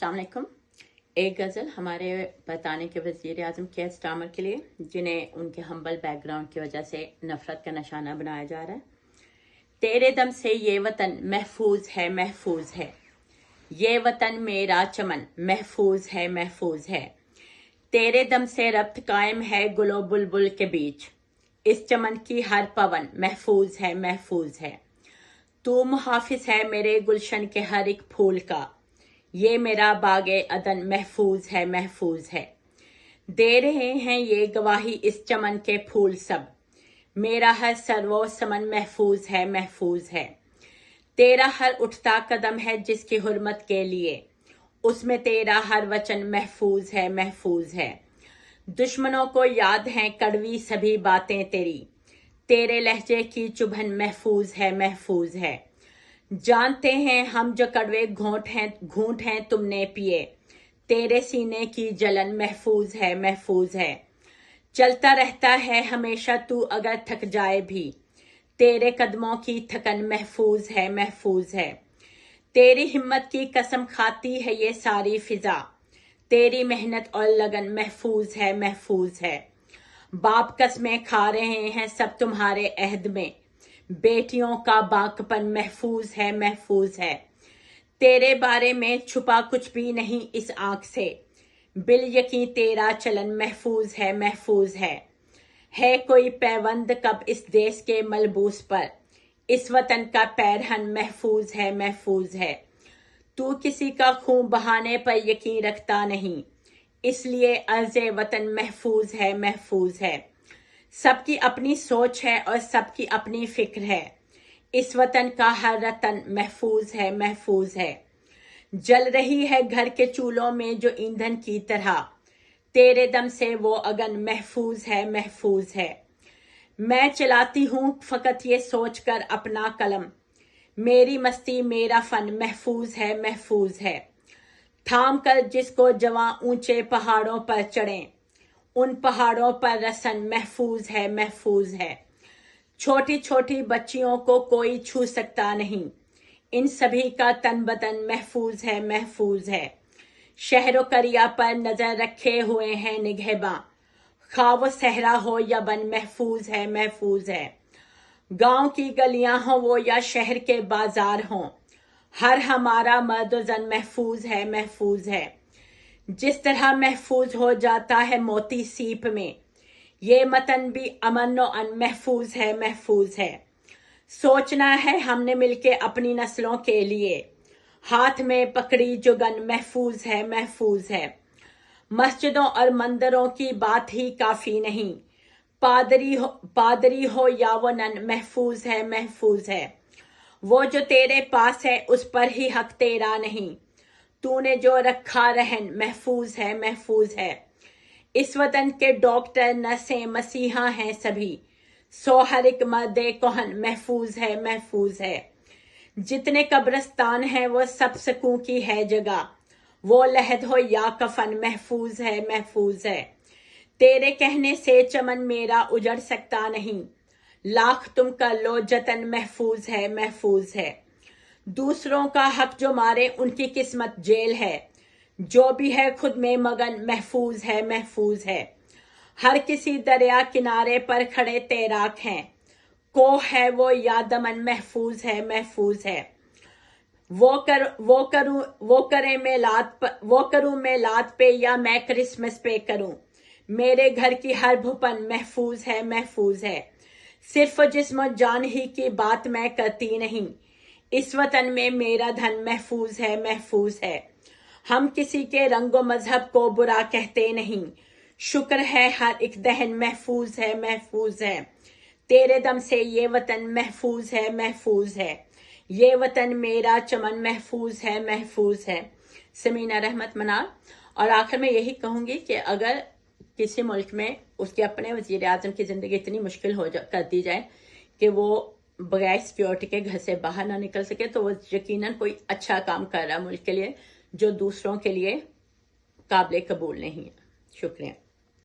السلام علیکم۔ ایک غزل ہمارے برطانیہ کے وزیر اعظم کیئر سٹارمر کے لیے، جنہیں ان کے ہمبل بیک گراؤنڈ کی وجہ سے نفرت کا نشانہ بنایا جا رہا ہے۔ تیرے دم سے یہ وطن محفوظ ہے، محفوظ ہے، یہ وطن میرا چمن محفوظ ہے، محفوظ ہے، تیرے دم سے ربط قائم ہے گل و بلبل کے بیچ، اس چمن کی ہر پون محفوظ ہے، محفوظ ہے، تو محافظ ہے میرے گلشن کے ہر ایک پھول کا، یہ میرا باغ عدن محفوظ ہے، محفوظ ہے، دے رہے ہیں یہ گواہی اس چمن کے پھول سب، میرا ہر سر و سمن محفوظ ہے، محفوظ ہے، تیرا ہر اٹھتا قدم ہے جس کی حرمت کے لیے، اس میں تیرا ہر وچن محفوظ ہے، محفوظ ہے، دشمنوں کو یاد ہیں کڑوی سبھی باتیں تیری، تیرے لہجے کی چبھن محفوظ ہے، محفوظ ہے، جانتے ہیں ہم جو کڑوے گھونٹ ہیں تم نے پیے، تیرے سینے کی جلن محفوظ ہے، محفوظ ہے، چلتا رہتا ہے ہمیشہ تو اگر تھک جائے بھی، تیرے قدموں کی تھکن محفوظ ہے، محفوظ ہے، تیری ہمت کی قسم کھاتی ہے یہ ساری فضا، تیری محنت اور لگن محفوظ ہے، محفوظ ہے، باپ قسمیں کھا رہے ہیں سب تمہارے عہد میں، بیٹیوں کا باکپن محفوظ ہے، محفوظ ہے، تیرے بارے میں چھپا کچھ بھی نہیں اس آنکھ سے، بال یقین تیرا چلن محفوظ ہے، محفوظ ہے کوئی پیوند کب اس دیس کے ملبوس پر، اس وطن کا پیرہن محفوظ ہے، محفوظ ہے، تو کسی کا خون بہانے پر یقین رکھتا نہیں، اس لیے عرض وطن محفوظ ہے، محفوظ ہے، سب کی اپنی سوچ ہے اور سب کی اپنی فکر ہے، اس وطن کا ہر رتن محفوظ ہے، محفوظ ہے، جل رہی ہے گھر کے چولہوں میں جو ایندھن کی طرح، تیرے دم سے وہ اگن محفوظ ہے، محفوظ ہے، میں چلاتی ہوں فقط یہ سوچ کر اپنا قلم، میری مستی میرا فن محفوظ ہے، محفوظ ہے، تھام کر جس کو جواں اونچے پہاڑوں پر چڑھیں، ان پہاڑوں پر رسن محفوظ ہے، محفوظ ہے، چھوٹی چھوٹی بچیوں کو کوئی چھو سکتا نہیں، ان سبھی کا تن بدن محفوظ ہے، محفوظ ہے، شہر و قریہ پر نظر رکھے ہوئے ہیں نگہباں، خواہ وہ صحرا ہو یا بن محفوظ ہے، محفوظ ہے، گاؤں کی گلیاں ہوں وہ یا شہر کے بازار ہوں، ہر ہمارا مرد و زن محفوظ ہے، محفوظ ہے، جس طرح محفوظ ہو جاتا ہے موتی سیپ میں، یہ متن بھی امن و ان محفوظ ہے، محفوظ ہے، سوچنا ہے ہم نے مل کے اپنی نسلوں کے لیے، ہاتھ میں پکڑی جو گن محفوظ ہے، محفوظ ہے، مسجدوں اور مندروں کی بات ہی کافی نہیں، پادری ہو یا وہ نن محفوظ ہے، محفوظ ہے، وہ جو تیرے پاس ہے اس پر ہی حق تیرا نہیں، تو نے جو رکھا رہن محفوظ ہے، محفوظ ہے، اس وطن کے ڈاکٹر نرسیں مسیحا ہیں سبھی، سو ہر ایک مرد کہن محفوظ ہے، محفوظ ہے، جتنے قبرستان ہیں وہ سب سکوں کی ہے جگہ، وہ لحد ہو یا کفن محفوظ ہے، محفوظ ہے، تیرے کہنے سے چمن میرا اجڑ سکتا نہیں، لاکھ تم کر لو جتن محفوظ ہے، محفوظ ہے، دوسروں کا حق جو مارے ان کی قسمت جیل ہے، جو بھی ہے خود میں مگن محفوظ ہے، محفوظ ہے، ہر کسی دریا کنارے پر کھڑے تیراک ہیں، کوہ ہے وہ یا دمن محفوظ ہے، محفوظ ہے، وہ کروں میلاد پہ یا میں کرسمس پہ کروں، میرے گھر کی ہر بھپن محفوظ ہے، محفوظ ہے، صرف جسم و جان ہی کی بات میں کرتی نہیں، اس وطن میں میرا دھن محفوظ ہے، محفوظ ہے، ہم کسی کے رنگ و مذہب کو برا کہتے نہیں، شکر ہے ہر ایک دہن محفوظ ہے، محفوظ ہے، تیرے دم سے یہ وطن محفوظ ہے، محفوظ ہے، یہ وطن میرا چمن محفوظ ہے، محفوظ ہے، سمینہ رحمت منال۔ اور آخر میں یہی کہوں گی کہ اگر کسی ملک میں اس کے اپنے وزیر اعظم کی زندگی اتنی مشکل کر دی جائے کہ وہ بغیر سیکیورٹی کے گھر سے باہر نہ نکل سکے، تو وہ یقیناً کوئی اچھا کام کر رہا ہے ملک کے لیے، جو دوسروں کے لیے قابل قبول نہیں ہے۔ شکریہ۔